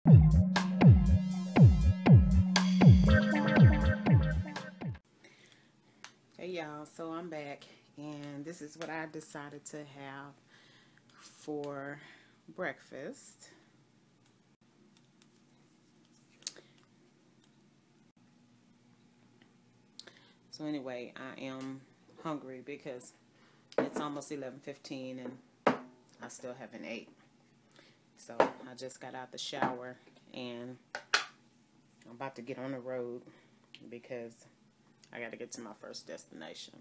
Hey y'all, so I'm back and this is what I decided to have for breakfast. So anyway, I am hungry because it's almost 11:15 and I still haven't ate. So I just got out the shower and I'm about to get on the road because I got to get to my first destination.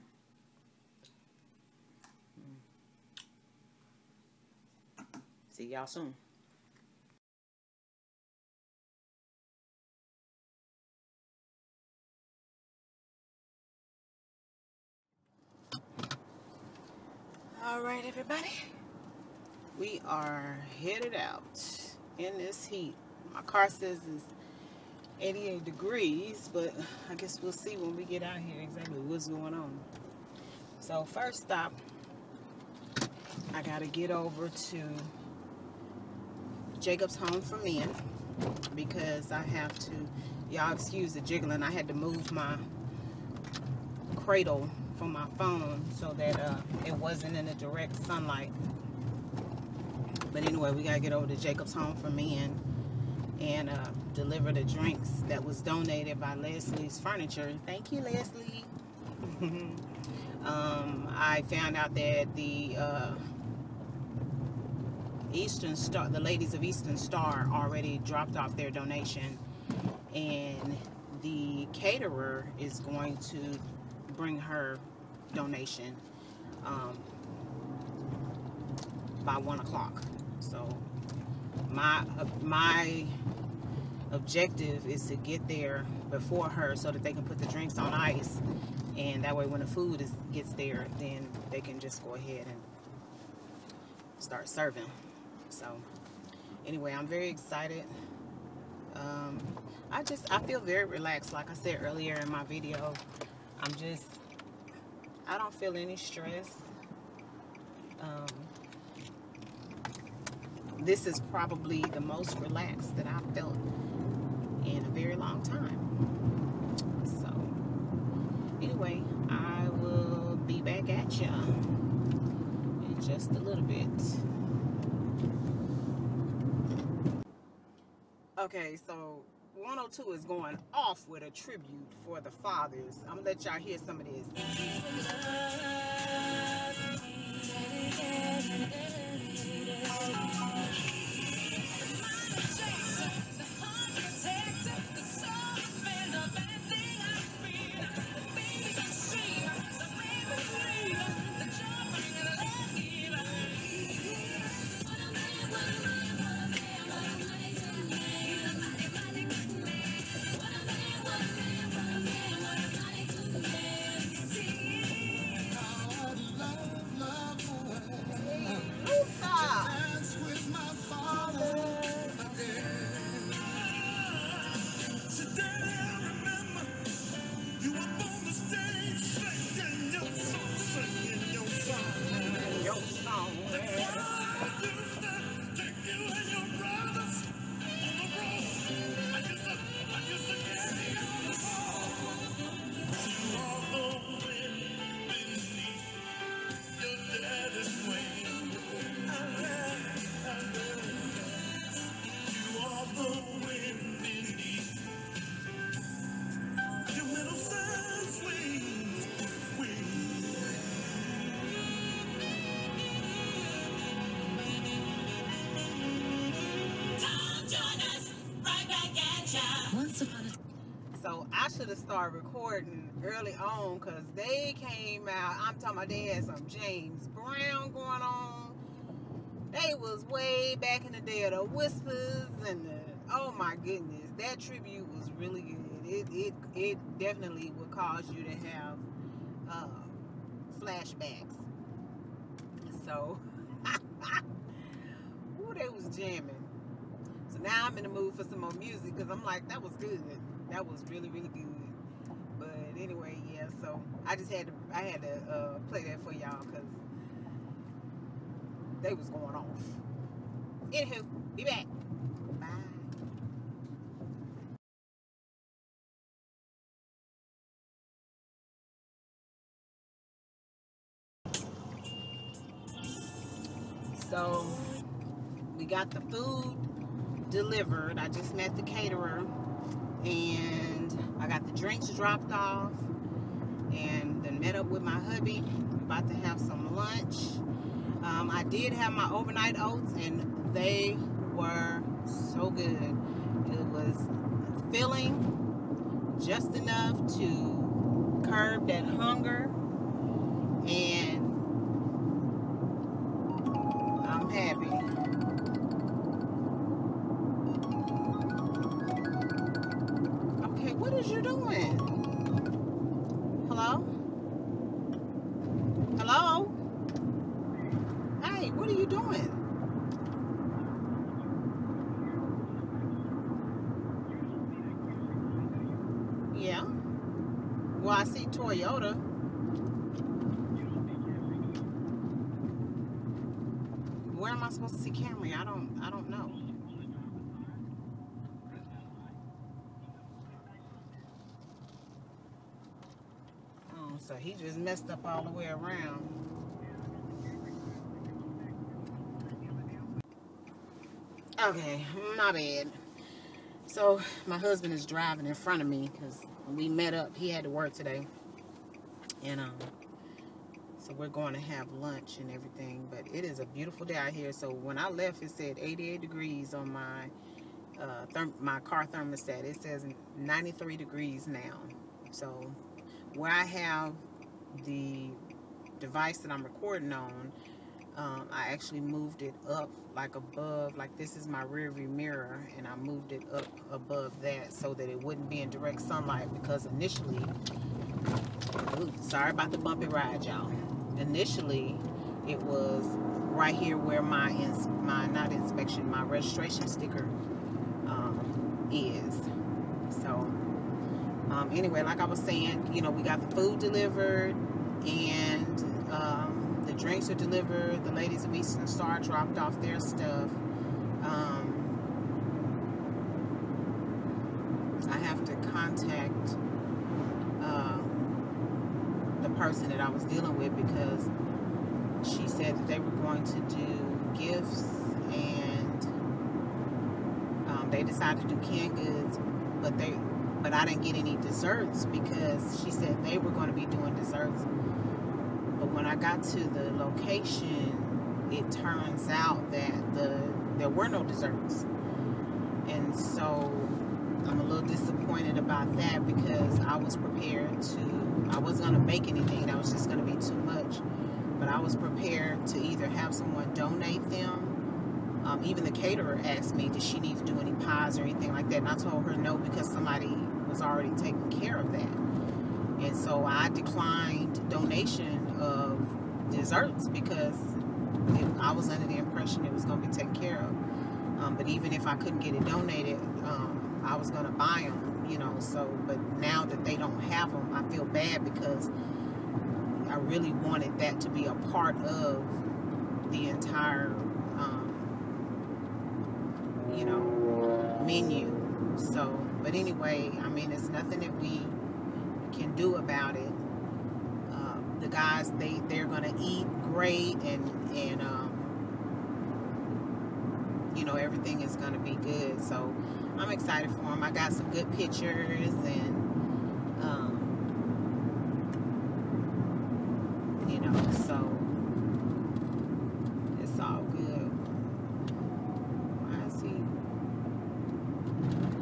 See y'all soon. All right, everybody. We are headed out in this heat. My car says it's 88 degrees, but I guess we'll see when we get out here exactly what's going on. So first stop, I gotta get over to Jacob's Home for Men because I have to, y'all excuse the jiggling, I had to move my cradle from my phone so that it wasn't in the direct sunlight. But anyway, we gotta get over to Jacob's Home for Men and deliver the drinks that was donated by Leslie's Furniture. Thank you, Leslie. I found out that the Eastern Star, the ladies of Eastern Star, already dropped off their donation, and the caterer is going to bring her donation by 1 o'clock. So my objective is to get there before her so that they can put the drinks on ice, and that way when the food gets there, then they can just go ahead and start serving. So anyway, I'm very excited. I feel very relaxed. Like I said earlier in my video, I don't feel any stress. This is probably the most relaxed that I've felt in a very long time. So anyway, I will be back at ya in just a little bit. Okay, so 102 is going off with a tribute for the fathers. I'm gonna let y'all hear some of this. So I should have started recording early on because they came out. I'm talking about they had some James Brown going on. They was way back in the day of the Whispers and the, oh my goodness, that tribute was really good. It definitely would cause you to have flashbacks. So, ooh, they was jamming. So now I'm in the mood for some more music because I'm like, that was good. That was really, really good. But anyway, yeah, so I had to play that for y'all because they was going off. Anywho, be back. Bye. So we got the food delivered. I just met the caterer, and I got the drinks dropped off, and then met up with my hubby. About to have some lunch. I did have my overnight oats, and they were so good. It was filling, just enough to curb that hunger, and I'm happy. Okay, what is you doing? Hello? Hello? Hey, what are you doing? Yeah. Well, I see Toyota. Where am I supposed to see Camry? I don't know. Oh, so he just messed up all the way around. Okay, my bad. So my husband is driving in front of me because we met up. He had to work today, and so we're going to have lunch and everything. But it is a beautiful day out here. So when I left, it said 88 degrees on my my car thermostat. It says 93 degrees now. So where I have the device that I'm recording on, I actually moved it up like above, like this is my rear view mirror, and I moved it up above that so that it wouldn't be in direct sunlight, because initially, sorry about the bumpy ride, y'all. Initially, it was right here where my not inspection, my registration sticker is. So anyway, like I was saying, you know, we got the food delivered, and the drinks are delivered. The ladies of Eastern Star dropped off their stuff. I have to contact the person that I was dealing with, because she said that they were going to do gifts, and they decided to do canned goods, but I didn't get any desserts, because she said they were going to be doing desserts. But when I got to the location, it turns out that there were no desserts. And so I'm a little disappointed about that, because I was prepared to, I wasn't going to make anything. That was just going to be too much. But I was prepared to either have someone donate them. Even the caterer asked me, did she need to do any pies or anything like that? And I told her no, because somebody was already taking care of that. And so I declined donation of desserts, because I was under the impression it was going to be taken care of. But even if I couldn't get it donated, I was going to buy them, you know. So, but now that they don't have them, I feel bad, because I really wanted that to be a part of the entire, you know, menu. So, but anyway, I mean, it's nothing that we can do about it. The guys, they're gonna eat great, and you know, everything is gonna be good. So I'm excited for them. I got some good pictures, and you know, so it's all good. I see.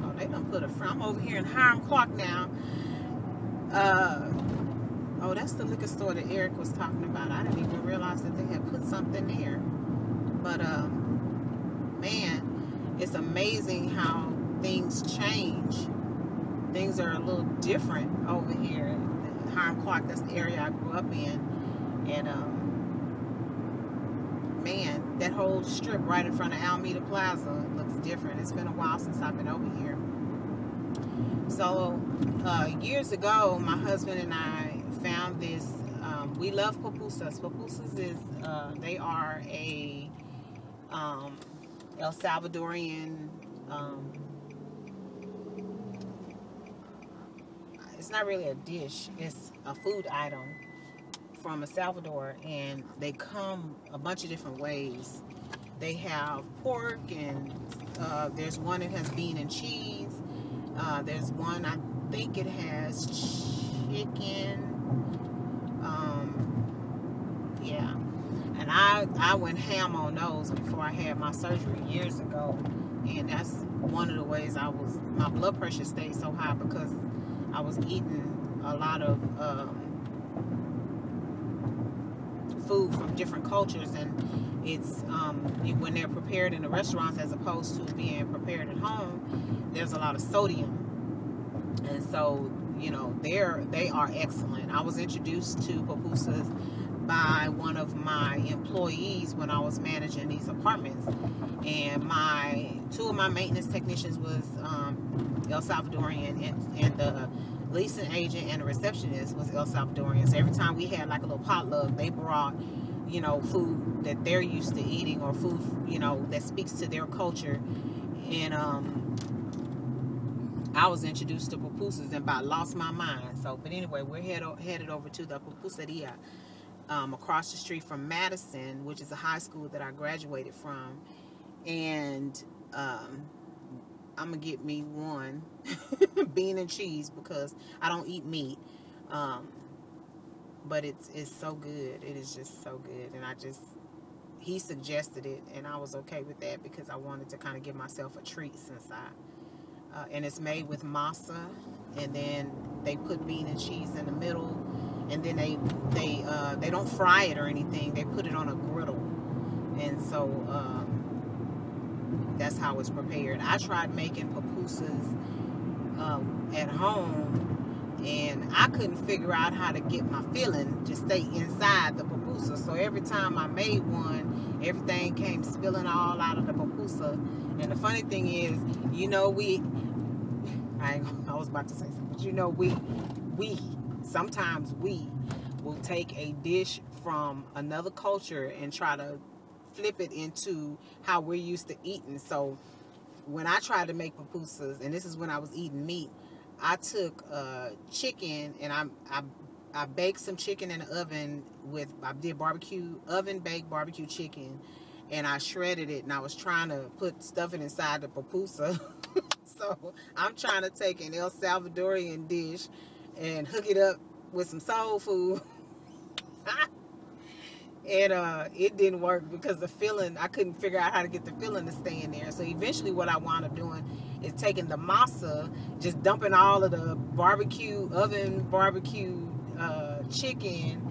Oh, they done put a front. I'm over here in Hiram Clark now. Oh, that's the liquor store that Eric was talking about. I didn't even realize that they had put something there. But man, it's amazing how things change. Things are a little different over here in Hiram Clark. That's the area I grew up in. And man, that whole strip right in front of Alameda Plaza looks different. It's been a while since I've been over here. So years ago, my husband and I found this. We love pupusas. Pupusas is they are a El Salvadorian. It's not really a dish. It's a food item from El Salvador, and they come a bunch of different ways. They have pork, and there's one that has bean and cheese. There's one, I think it has chicken. Yeah. And I went ham on those before I had my surgery years ago. And that's one of the ways my blood pressure stayed so high, because I was eating a lot of food from different cultures, and it's when they're prepared in the restaurants as opposed to being prepared at home, there's a lot of sodium, and so they are excellent. I was introduced to pupusas by one of my employees when I was managing these apartments, and two of my maintenance technicians was El Salvadorian, and the leasing agent and the receptionist was El Salvadorian. So every time we had like a little potluck, they brought food that they're used to eating, or food that speaks to their culture. And I was introduced to pupusas and about lost my mind. So, but anyway, we're headed over to the pupuseria across the street from Madison, which is a high school that I graduated from. And I'm gonna get me one bean and cheese, because I don't eat meat, but it's so good. It is just so good. And he suggested it, and I was okay with that, because I wanted to kind of give myself a treat, since and it's made with masa, and then they put bean and cheese in the middle, and then they don't fry it or anything. They put it on a griddle, and so that's how it's prepared. I tried making pupusas at home, and I couldn't figure out how to get my filling to stay inside the pupusa. So every time I made one, everything came spilling all out of the pupusa. And the funny thing is, I was about to say something, but sometimes we will take a dish from another culture and try to flip it into how we're used to eating. So when I tried to make pupusas, and this is when I was eating meat, I took chicken, and I baked some chicken in the oven I did oven baked barbecue chicken, and I shredded it, and I was trying to stuff it inside the pupusa. So I'm trying to take an El Salvadorian dish and hook it up with some soul food. And it didn't work, because the filling, I couldn't figure out how to get the filling to stay in there. So eventually what I wound up doing is taking the masa, just dumping all of the oven barbecue chicken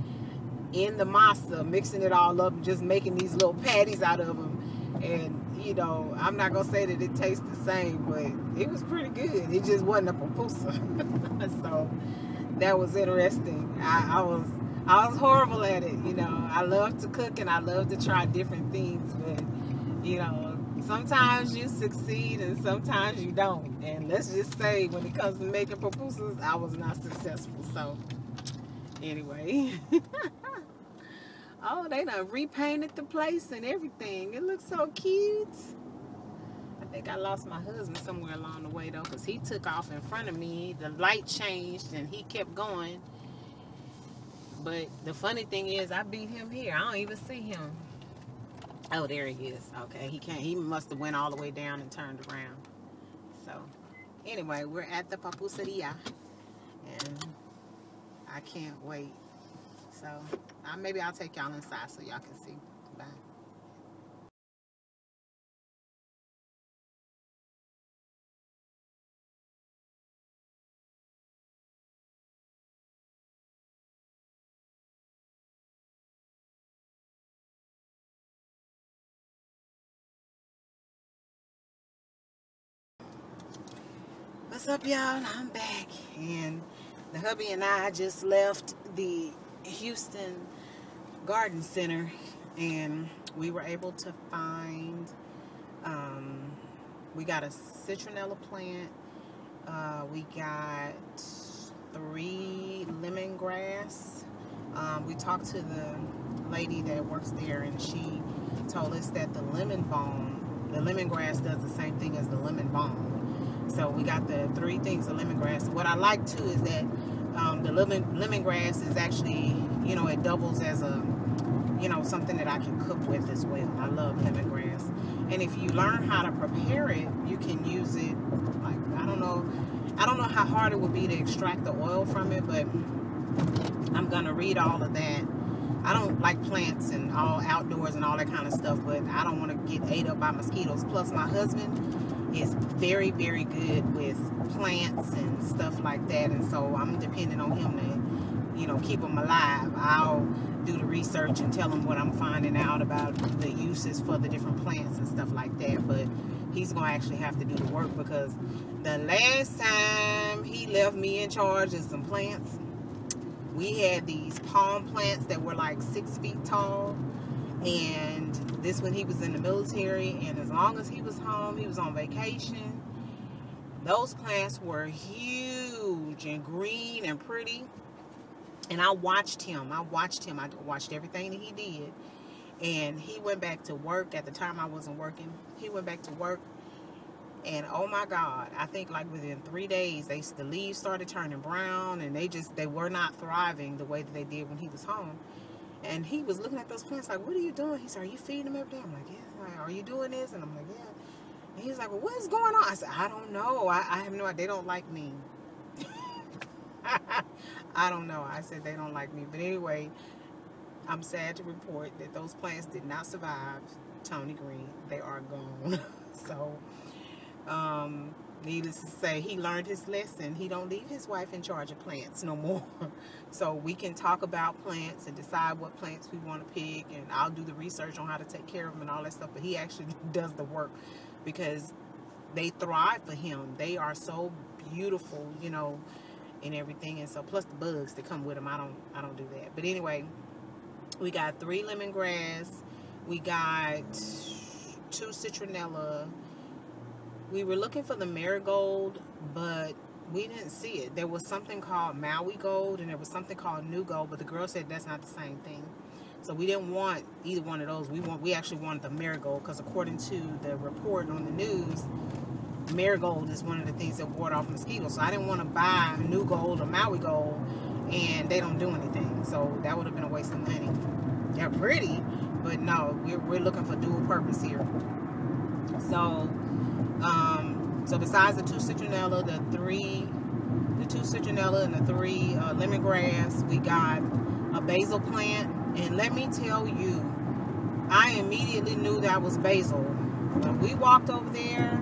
in the masa, mixing it all up, and just making these little patties out of them. And I'm not gonna say that it tastes the same, but it was pretty good. It just wasn't a pupusa. So that was interesting. I was horrible at it. I love to cook, and I love to try different things, but sometimes you succeed and sometimes you don't. And let's just say, when it comes to making pupusas, I was not successful. So anyway. Oh, they done repainted the place and everything. It looks so cute. I think I lost my husband somewhere along the way, though, because he took off in front of me. The light changed, and he kept going. But the funny thing is, I beat him here. I don't even see him. Oh, there he is. Okay, he must have went all the way down and turned around. So, anyway, we're at the pupuseria, and I can't wait. So, maybe I'll take y'all inside so y'all can see. Bye. What's up, y'all? I'm back, and the hubby and I just left the Houston Garden Center, and we were able to find we got a citronella plant, we got 3 lemongrass. We talked to the lady that works there, and she told us that the lemongrass does the same thing as the lemon balm. So we got the 3 things of lemongrass. What I like too is that the lemongrass is actually, it doubles as a you know, something that I can cook with as well. I love lemongrass. And if you learn how to prepare it, you can use it, like, I don't know how hard it would be to extract the oil from it, but I'm gonna read all of that. I don't like plants and all outdoors and all that kind of stuff, but I don't want to get ate up by mosquitoes. Plus, my husband is very, very good with plants and stuff like that, and so I'm depending on him to, you know, keep them alive. I'll do the research and tell him what I'm finding out about the uses for the different plants and stuff like that, but he's going to actually have to do the work, because the last time he left me in charge of some plants, we had these palm plants that were like 6 feet tall, and this when he was in the military, and as long as he was home, he was on vacation, those plants were huge and green and pretty. And I watched him. I watched everything that he did. And he went back to work. At the time I wasn't working. He went back to work. And oh my God, I think like within 3 days, the leaves started turning brown, and they were not thriving the way that they did when he was home. And he was looking at those plants like, what are you doing? He said, are you feeding them every day? I'm like, yeah. Like, are you doing this? And I'm like, yeah. And he's like, well, what is going on? I said, I don't know. I have no idea. They don't like me. I don't know. I said they don't like me. But anyway, I'm sad to report that those plants did not survive Toni Green. They are gone. So, needless to say, he learned his lesson. He don't leave his wife in charge of plants no more. So we can talk about plants and decide what plants we want to pick, and I'll do the research on how to take care of them and all that stuff. But he actually does the work, because they thrive for him. They are so beautiful, you know, and everything. And so plus the bugs that come with them, I don't do that. But anyway, we got 3 lemongrass, we got 2 citronella. We were looking for the marigold, but we didn't see it. There was something called Maui gold, and there was something called new gold, but the girl said that's not the same thing. So we didn't want either one of those. We actually wanted the marigold, because according to the report on the news, marigold is one of the things that ward off mosquitoes. So I didn't want to buy new gold or Maui gold, and they don't do anything. So that would have been a waste of money. They're pretty, but no, we're looking for dual purpose here. So, so besides the 2 citronella, the 2 citronella and the 3 lemongrass, we got a basil plant. And let me tell you, I immediately knew that was basil. When we walked over there,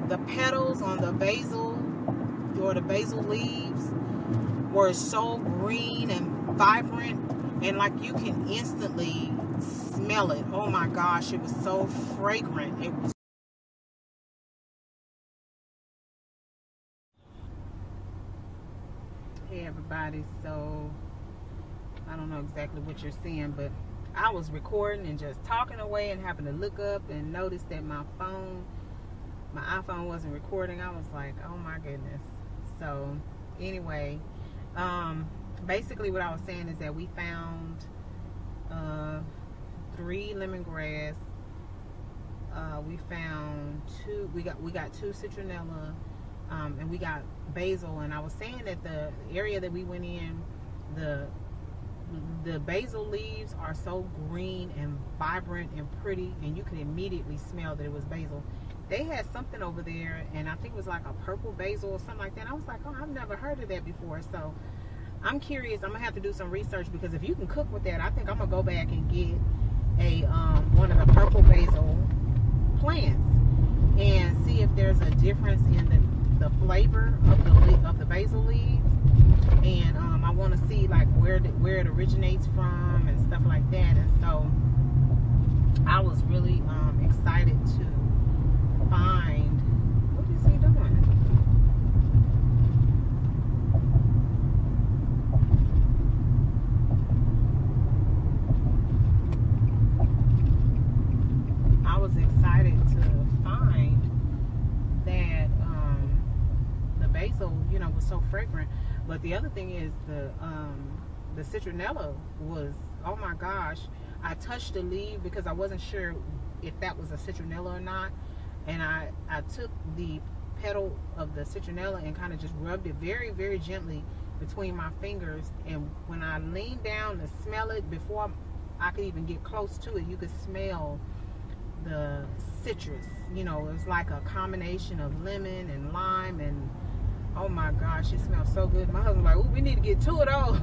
the petals on the basil, or the basil leaves, were so green and vibrant, and like you can instantly smell it. Oh my gosh, it was so fragrant. It was. Hey everybody, so I don't know exactly what you're seeing, but I was recording and just talking away and having to look up and notice that my iPhone wasn't recording. I was like, oh my goodness. So anyway, basically what I was saying is that we found 3 lemongrass, we found 2, we got 2 citronella, and we got basil. And I was saying that the area that we went in, the basil leaves are so green and vibrant and pretty, and you could immediately smell that it was basil. They had something over there, and I think it was like a purple basil or something like that. I was like, oh, I've never heard of that before. So I'm curious. I'm gonna have to do some research, because if you can cook with that, I think I'm gonna go back and get a one of the purple basil plants and see if there's a difference in the flavor of the basil leaves. And I want to see like where it originates from and stuff like that. And so I was really excited to find. What is he doing? I was excited to find that the basil, you know, was so fragrant. But the other thing is the citronella was, oh my gosh, I touched the leaf because I wasn't sure if that was a citronella or not, and I took the petal of the citronella and kind of just rubbed it very, very gently between my fingers, and when I leaned down to smell it, before I could even get close to it. You could smell the citrus. You know, it's like a combination of lemon and lime, and oh my gosh, it smells so good. My husband was like, "Ooh, we need to get two of those."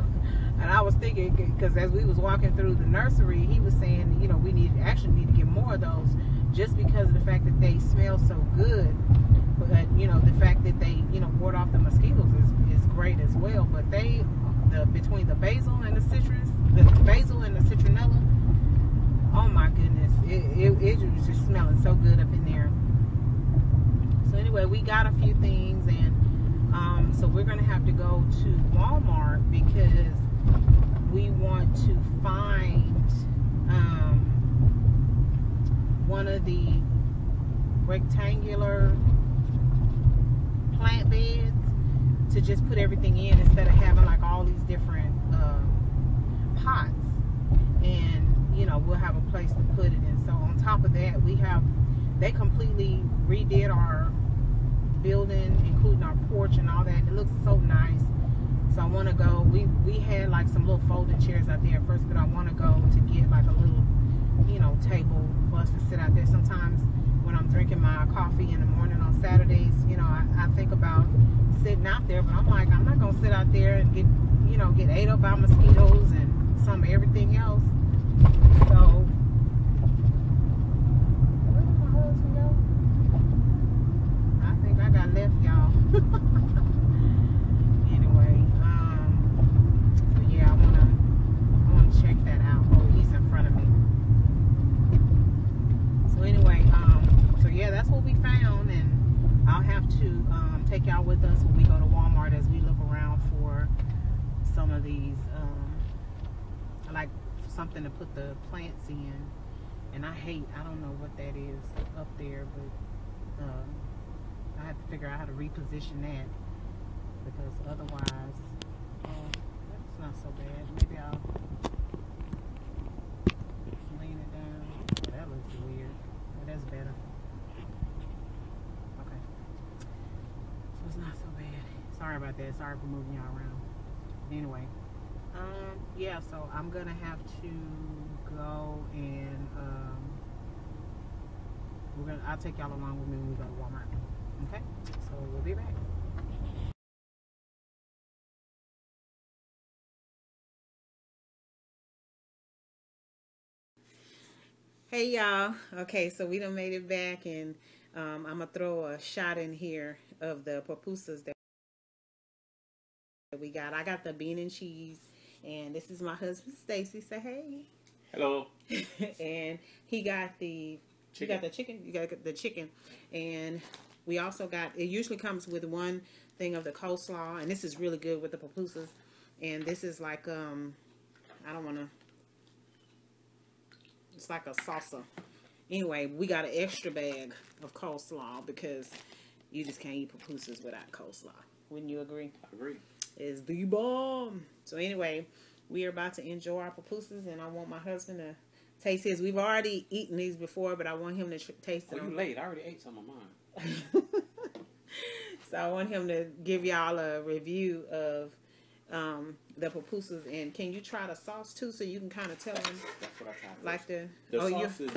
And I was thinking, because as we was walking through the nursery, he was saying, you know, we actually need to get more of those, just because of the fact that they smell so good. But you know, the fact that they, you know, ward off the mosquitoes is great as well. But between the basil and the citrus, the basil and the citronella, oh my goodness, it was just smelling so good up in there. So anyway, we got a few things, and so we're gonna have to go to Walmart because we want to find one of the rectangular plant beds to just put everything in, instead of having like all these different pots. And you know, we'll have a place to put it in. So on top of that, they completely redid our building, including our porch and all that. It looks so nice. So I want to go. We had like some little folding chairs out there at first, but I want to go to get like a little, you know, table for us to sit out there. Sometimes when I'm drinking my coffee in the morning on Saturdays, you know, I think about sitting out there, but I'm like, I'm not gonna sit out there and get ate up by mosquitoes and some of everything else. So where did my husband go? I think I got left, y'all. Anyway, so yeah, I wanna check that out. Oh, he's in front of me. So anyway, so yeah, that's what we found, and I'll have to take y'all with us when we go to Walmart as we look around for some of these, like something to put the plants in. And I don't know what that is up there, but I have to figure out how to reposition that, because otherwise, that's not so bad. Maybe I'll just lean it down. Oh, that looks weird. Oh, that's better. Okay. So it's not so bad. Sorry about that. Sorry for moving y'all around. Anyway, yeah, so I'm gonna have to go, and I'll take y'all along with me when we go to Walmart. Okay, so we'll be back. Hey y'all. Okay, so we done made it back, and I'm gonna throw a shot in here of the pupusas that we got. I got the bean and cheese, and this is my husband Stacy. Say hey. Hello. And he got the chicken. You got the chicken. You got the chicken, and we also got. It usually comes with one thing of the coleslaw, and this is really good with the pupusas. And this is like I don't want to. It's like a salsa. Anyway, we got an extra bag of coleslaw because you just can't eat pupusas without coleslaw. Wouldn't you agree? I agree. It's the bomb. So anyway, we are about to enjoy our pupusas, and I want my husband to taste his. We've already eaten these before, but I want him to taste them. Oh, you late. I already ate some of mine. So I want him to give y'all a review of the pupusas. And can you try the sauce too, so you can kind of tell him? That's what I tried. Like the sauce is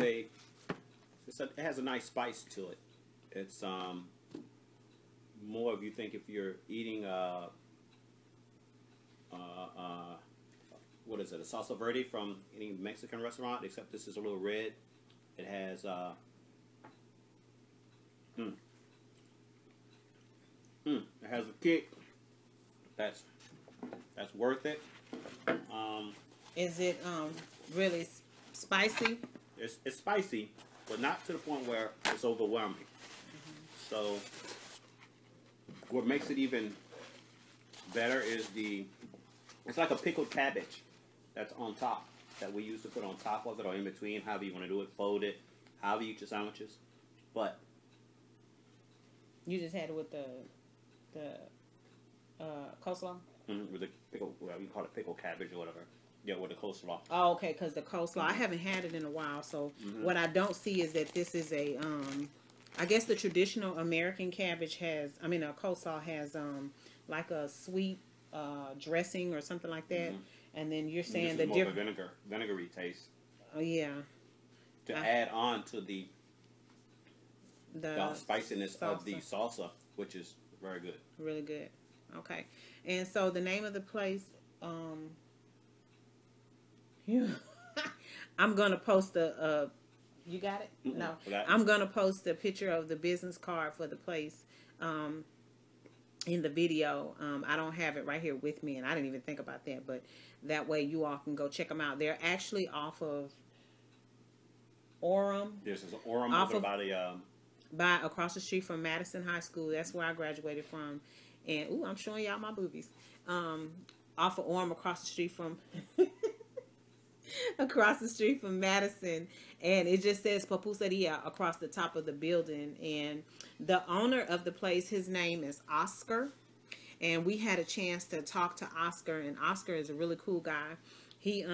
it has a nice spice to it. It's more of, you think if you're eating what is it, a salsa verde from any Mexican restaurant, except this is a little red. It has it has a kick that's worth it. Is it really spicy? It's spicy, but not to the point where it's overwhelming. So what makes it even better is it's like a pickled cabbage that's on top, that we used to put on top of it, or in between, however you want to do it, fold it, however you eat your sandwiches. But you just had it with the coleslaw? With the pickle, well, you call it pickled cabbage or whatever. Yeah, with the coleslaw. Oh, okay, because the coleslaw, I haven't had it in a while, so what I don't see is that this is a, I guess the traditional American cabbage has, coleslaw has, like a sweet dressing or something like that, And then you're And saying this the is more of different. a vinegary taste Oh yeah. to add on to the The spiciness of the salsa. salsa, which is very good. Really good. Okay. And so the name of the place, yeah. I'm gonna post you got it? Mm-mm, No. forgot. I'm gonna post a picture of the business card for the place in the video. I don't have it right here with me, and I didn't even think about that, but that way you all can go check them out. They're actually off of Orem. This is Orem Off over of- by the By across the street from Madison High School. That's where I graduated from. And ooh, I'm showing y'all my boobies. Off of Orem, across the street from Madison, and it just says Pupuseria across the top of the building. And the owner of the place, his name is Oscar, and we had a chance to talk to Oscar, and Oscar is a really cool guy. He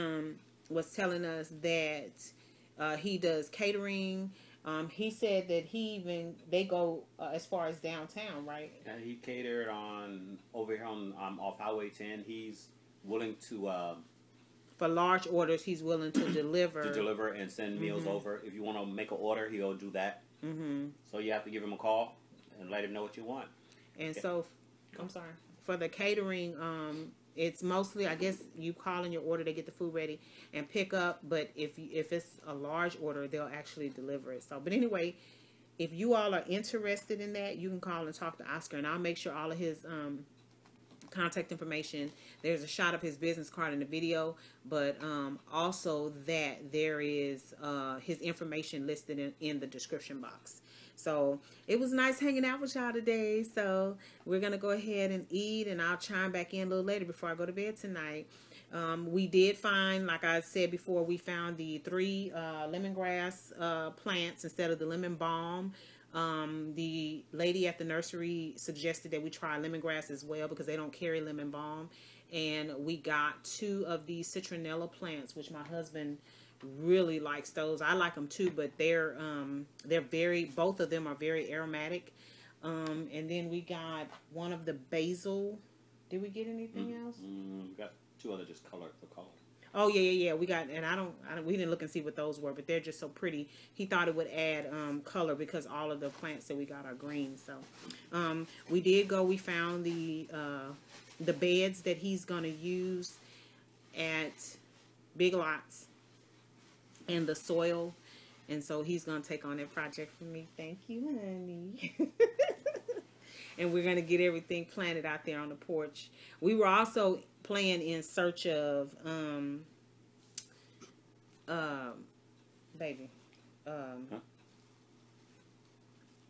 was telling us that he does catering. He said that they go as far as downtown, right? he catered on over here on off Highway 10. He's willing to For large orders, he's willing to deliver. and send meals over. If you want to make an order, he'll do that. Mm-hmm. So you have to give him a call and let him know what you want. And so, I'm sorry, for the catering, it's mostly, I guess, you call in your order, they get the food ready and pick up. But if it's a large order, they'll actually deliver it. So, but anyway, if you all are interested in that, you can call and talk to Oscar, and I'll make sure all of his contact information. There's a shot of his business card in the video, but also that there is his information listed in the description box. So it was nice hanging out with y'all today. So we're going to go ahead and eat, and I'll chime back in a little later before I go to bed tonight. We did find, like I said before, we found the 3 lemongrass plants instead of the lemon balm. The lady at the nursery suggested that we try lemongrass as well because they don't carry lemon balm. And we got 2 of these citronella plants, which my husband really likes those. I like them too, but they're both of them are very aromatic. And then we got one of the basil. Did we get anything else? We got 2 other just color. Oh yeah. We got, and we didn't look and see what those were, but they're just so pretty. He thought it would add color because all of the plants that we got are green. So we found the beds that he's gonna use at Big Lots and the soil, and so he's gonna take on that project for me. Thank you, honey. And we're gonna get everything planted out there on the porch. We were also playing in search of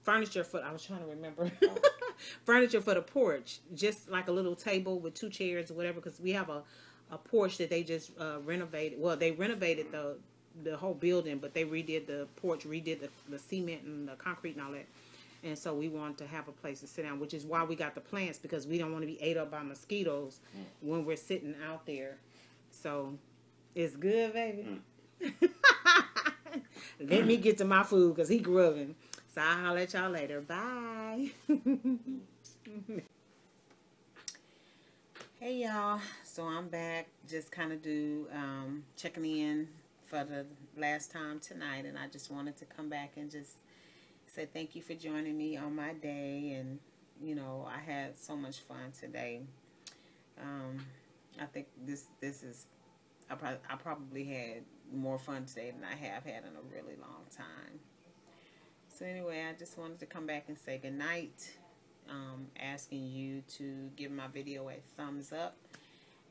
furniture for, I was trying to remember. Furniture for the porch, just like a little table with 2 chairs or whatever, because we have a porch that they just renovated. Well, they renovated the whole building, but they redid the porch, redid the cement and the concrete and all that. And so we wanted to have a place to sit down, which is why we got the plants, because we don't want to be ate up by mosquitoes when we're sitting out there. So it's good, baby. Let me get to my food because he grubbing. So I'll holler at y'all later. Bye. Hey y'all. So I'm back. Just kind of checking in for the last time tonight, and I just wanted to come back and just say thank you for joining me on my day. And you know, I had so much fun today. I think this is I probably had more fun today than I have had in a really long time. So anyway, I just wanted to come back and say good night. Asking you to give my video a thumbs up,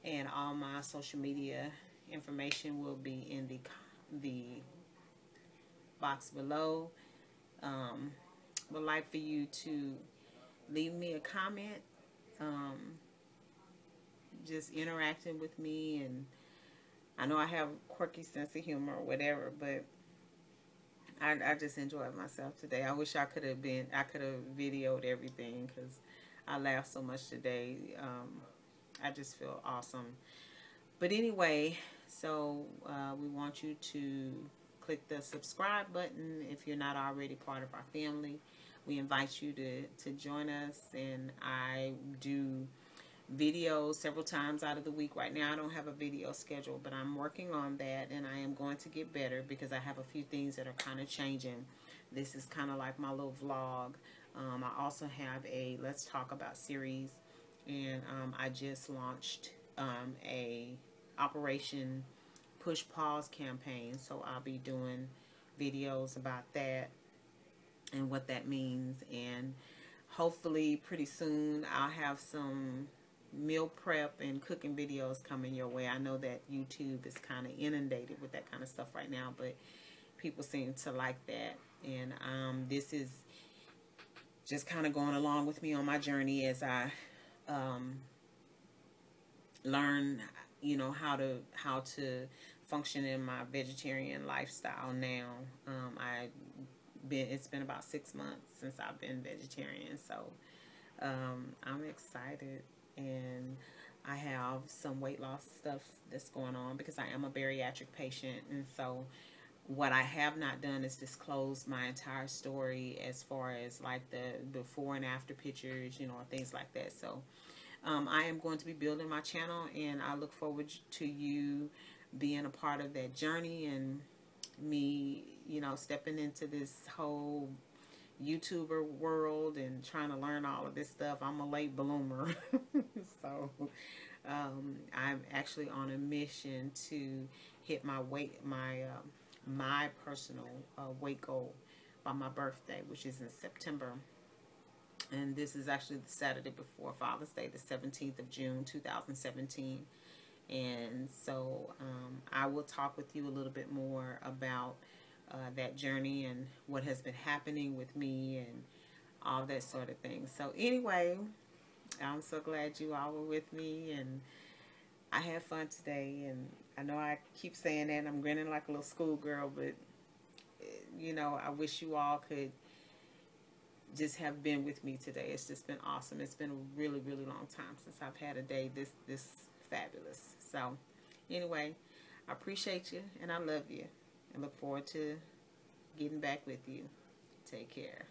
and all my social media information will be in the box below. Would like for you to leave me a comment, just interacting with me. And I know I have a quirky sense of humor or whatever, but I just enjoyed myself today. I wish I could have videoed everything because I laughed so much today. I just feel awesome. But anyway, so we want you to click the subscribe button if you're not already part of our family. We invite you to join us, and I do videos several times out of the week. Right now I don't have a video schedule, but I'm working on that, and I am going to get better because I have a few things that are kind of changing. This is kind of like my little vlog. I also have a Let's Talk About series, and I just launched a Operation Push Pause campaign, so I'll be doing videos about that and what that means, and hopefully pretty soon I'll have some meal prep and cooking videos coming your way. I know that YouTube is kind of inundated with that kind of stuff right now, but people seem to like that, and this is just kind of going along with me on my journey as I learn, you know, how to function in my vegetarian lifestyle now. It's been about 6 months since I've been vegetarian, so I'm excited, and I have some weight loss stuff that's going on because I am a bariatric patient, and so what I have not done is disclose my entire story as far as like the before and after pictures, you know, things like that. So I am going to be building my channel, and I look forward to you being a part of that journey, and me, you know, stepping into this whole YouTuber world and trying to learn all of this stuff. I'm a late bloomer. So I'm actually on a mission to hit my my personal weight goal by my birthday, which is in September. And this is actually the Saturday before Father's Day, the 17th of June, 2017. And so I will talk with you a little bit more about that journey and what has been happening with me and all that sort of thing. So anyway, I'm so glad you all were with me, and I had fun today. And I know I keep saying that, and I'm grinning like a little schoolgirl, but you know, I wish you all could just have been with me today. It's just been awesome. It's been a really, really long time since I've had a day this fabulous. So anyway, I appreciate you, and I love you, and look forward to getting back with you. Take care.